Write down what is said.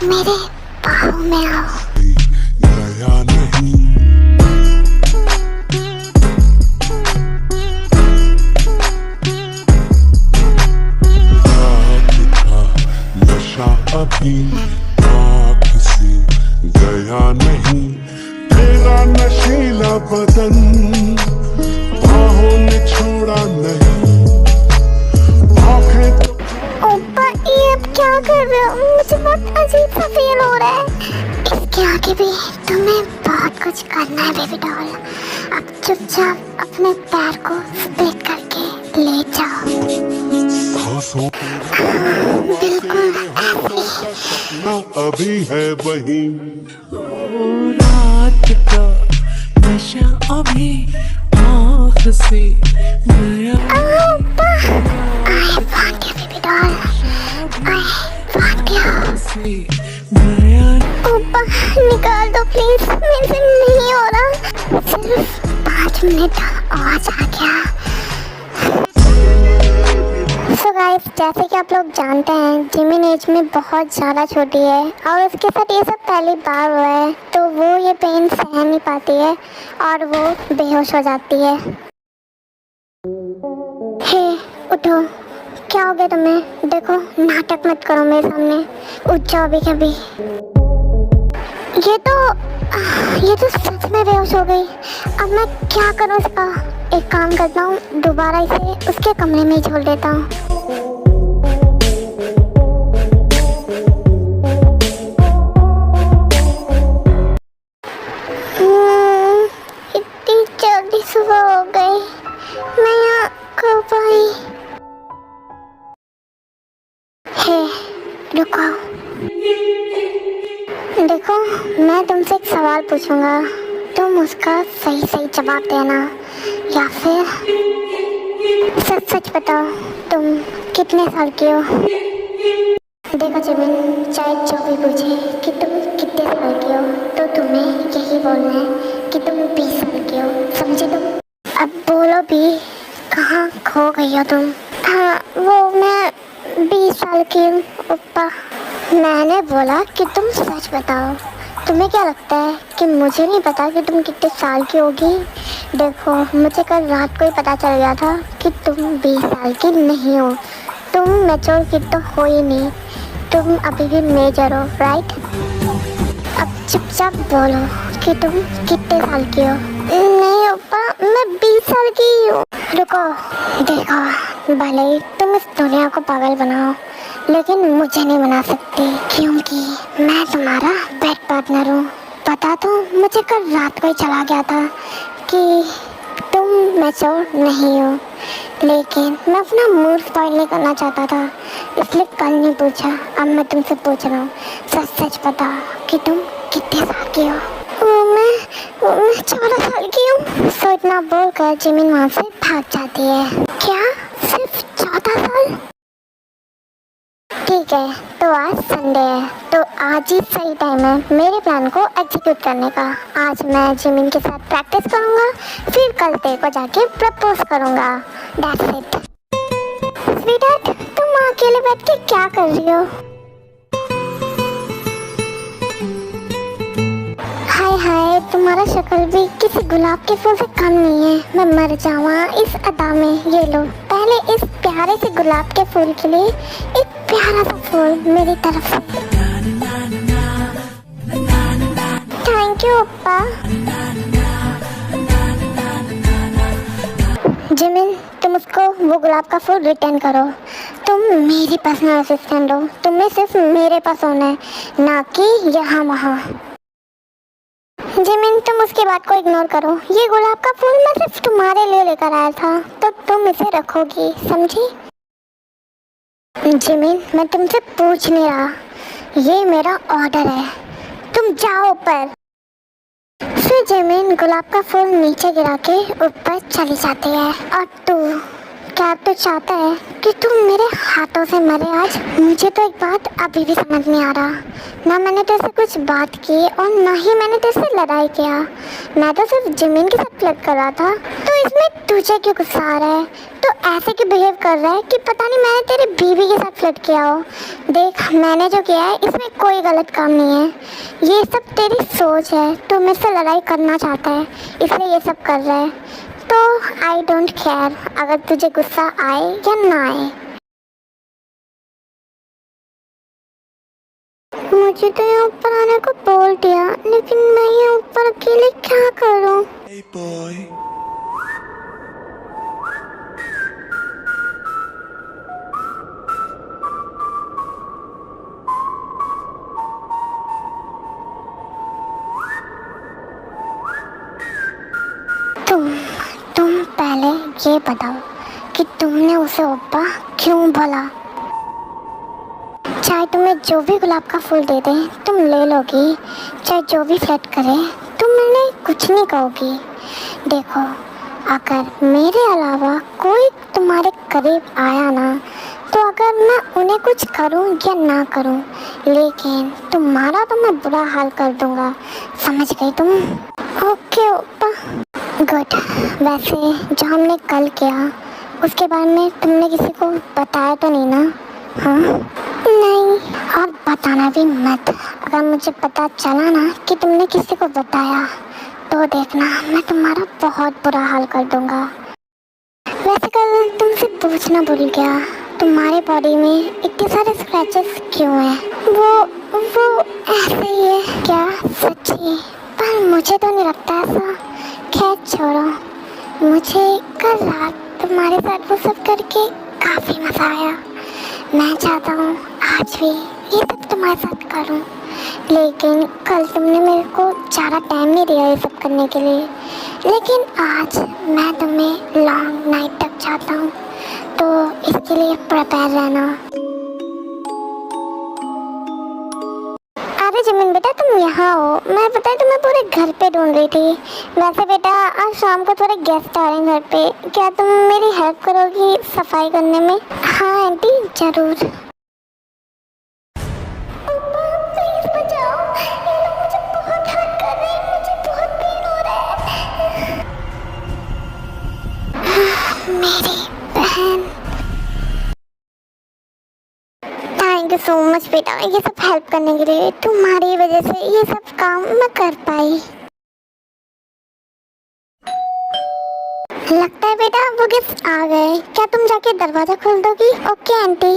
मेरे बाहों में आओ। गया नहीं नशा अभी आँख से गया नहीं, तेरा नशीला बदन बाहों ने छोड़ा नहीं। आँखें ओपा ये अब क्या कर रहे हो? मुझे बहुत अजीब सा फील हो रहा है। इसके आगे भी तुम्हें बहुत कुछ करना है बेबी डॉल। अब चुपचाप अपने पैर को स्प्लिट करके ले जाओ। आँसों बिल्कुल ना अभी है वही, रात का नशा अभी आँख से गया। ओपा I want you baby doll, I want you. से गया ओपा निकाल दो प्लीज, मेरे से नहीं हो रहा। सिर्फ 5 मिनट और आ गया। सो गाइस, जैसे कि आप लोग जानते हैं जिमिन एज में बहुत ज़्यादा छोटी है और उसके साथ ये सब पहली बार हुआ है, तो वो ये पेन सह नहीं पाती है और वो बेहोश हो जाती है। हे उठो, क्या हो गया तुम्हें? देखो नाटक मत करो मेरे सामने, उठ जाओ अभी कभी। ये तो सच में बेहोश हो गई। अब मैं क्या करूँ इसका? एक काम करता हूँ, दोबारा इसे उसके कमरे में ही छोड़ देता हूँ। इतनी जल्दी सुबह हो गई, मैं यहाँ कब आई? हे रुको, देखो मैं तुमसे एक सवाल पूछूंगा, तुम उसका सही सही जवाब देना या फिर सच सच बताओ तुम कितने साल की हो। देखो जिमिन, चाहे जो भी पूछे कि तुम कितने साल की हो, तो तुम्हें यही बोलना है कि तुम 20 साल की हो, समझे तुम? अब बोलो भी, कहाँ खो गई हो तुम? हाँ वो मैं 20 साल की हूँ ओप्पा। मैंने बोला कि तुम सच बताओ। तुम्हें क्या लगता है कि मुझे नहीं पता कि तुम कितने साल की होगी? देखो मुझे कल रात को ही पता चल गया था कि तुम 20 साल की नहीं हो। तुम मैच्योर किड तो हो ही नहीं, तुम अभी भी मेजर हो, राइट? अब चुपचाप बोलो कि तुम कितने साल की हो। नहीं ओप्पा, मैं 20 साल की हूँ। रुको, देखो भले ही तुम इस दुनिया को पागल बनाओ, लेकिन मुझे नहीं बना सकती, क्योंकि मैं तुम्हारा बेड पार्टनर हूँ। पता तो मुझे कल रात को ही चला गया था कि तुम मैच्योर नहीं हो, लेकिन मैं अपना मूड स्पॉइल नहीं करना चाहता था, इसलिए कल नहीं पूछा। अब मैं तुमसे पूछ रहा हूँ, सच सच बताओ कि तुम कितने साल की हो। मैं 14 साल की हूँ। सो इतना बोलकर जिमिन वहाँ से भाग जाती है। क्या सिर्फ 14 साल? ठीक है, तो आज संडे है, तो आज ही सही टाइम है मेरे प्लान को एग्जीक्यूट करने का। आज मैं जिमिन के साथ प्रैक्टिस करूँगा, फिर कल तेरे को जाके प्रपोज करूँगा। That's it. स्वीटहार्ट, तुम अकेले बैठ के क्या कर रही हो? हाय हाय, तुम्हारा शक्ल भी किसी गुलाब के फूल से कम नहीं है। मैं मर जाऊँ इस अदा में। ये लो, पहले इस प्यारे से गुलाब के फूल के लिए एक प्यारा सा फूल मेरी तरफ से। Thank you ओप्पा। जिमिन, तुम उसको वो गुलाब का फूल रिटर्न करो। तुम मेरी पर्सनल असिस्टेंट हो, तुम्हें सिर्फ मेरे पास होना है, ना कि यहाँ वहाँ। जिमिन, तुम उसकी बात को इग्नोर करो। ये गुलाब का फूल मैं सिर्फ तुम्हारे लिए लेकर आया था, तो तुम इसे रखोगी, समझी? जिमिन, मैं तुमसे पूछ नहीं रहा, ये मेरा ऑर्डर है, तुम जाओ ऊपर। फिर जिमिन गुलाब का फूल नीचे गिरा के ऊपर चली जाती है। और क्या तू चाहता है कि तुम मेरे हाथों से मरे आज? मुझे तो एक बात अभी भी समझ नहीं आ रहा, ना मैंने तेरे से कुछ बात की और ना ही मैंने तेरे से लड़ाई किया। मैं तो सिर्फ जिमिन के साथ फ्लर्ट कर रहा था, तो इसमें तुझे क्यों गुस्सा आ रहा है? तो ऐसे क्यों बिहेव कर रहा है कि पता नहीं मैंने तेरी बीवी के साथ फ्लर्ट किया हो। देख, मैंने जो किया है इसमें कोई गलत काम नहीं है। ये सब तेरी सोच है। तू मेरे से लड़ाई करना चाहता है इसलिए ये सब कर रहा है। तो आई डोंट केयर अगर तुझे गुस्सा आए या ना आए। मुझे तो यहाँ ऊपर आने को बोल दिया, लेकिन मैं यहाँ ऊपर अकेले क्या करूँ? Hey boy. तुम पहले ये बताओ कि तुमने उसे ओप्पा क्यों बोला? चाहे तुम्हें जो भी गुलाब का फूल दे दे तुम ले लोगी, चाहे जो भी फ्लर्ट करे तुम मैंने कुछ नहीं कहोगी। देखो, अगर मेरे अलावा कोई तुम्हारे करीब आया ना, तो अगर मैं उन्हें कुछ करूं या ना करूं, लेकिन तुम्हारा तो मैं बुरा हाल कर दूंगा। समझ गई तुम? ओके ओप्पा। गुड। वैसे जो हमने कल किया उसके बारे में तुमने किसी को बताया तो नहीं ना? हाँ? नहीं, और बताना भी मत। अगर मुझे पता चला ना कि तुमने किसी को बताया तो देखना मैं तुम्हारा बहुत बुरा हाल कर दूंगा। वैसे कल तुमसे पूछना भूल गया, तुम्हारे बॉडी में इतने सारे स्क्रैचेस क्यों हैं? वो ऐसे ही है क्या? सच्ची? पर मुझे तो नहीं लगता ऐसा। खैर छोड़ो, मुझे कल रात तुम्हारे साथ वो सब करके काफ़ी मज़ा आया। मैं चाहता हूँ आज भी ये सब तुम्हारे साथ करूँ, लेकिन कल तुमने मेरे को ज़्यादा टाइम नहीं दिया ये सब करने के लिए। लेकिन आज मैं तुम्हें लॉन्ग नाइट तक चाहता हूँ, तो इसके लिए प्रिपेयर रहना। अरे जमीन बेटा, तुम यहाँ हो? मैं पता है तुम्हें पूरे घर पे ढूंढ रही थी। वैसे बेटा आज शाम को थोड़े गेस्ट आ रहे हैं घर पे, क्या तुम मेरी हेल्प करोगी सफाई करने में? हाँ आंटी जरूर। प्लीज बचाओ, ये लोग मुझे बहुत हर्ट कर रहे हैं, मुझे बहुत पेन हो रहा है। मेरी बहन, थैंक यू सो मच बेटा ये सब हेल्प करने के लिए। तुम्हारी वजह से ये सब काम मैं कर पाई। लगता है बेटा वो गेस्ट आ गए, क्या तुम जाके दरवाजा खोल दोगी? Okay aunty.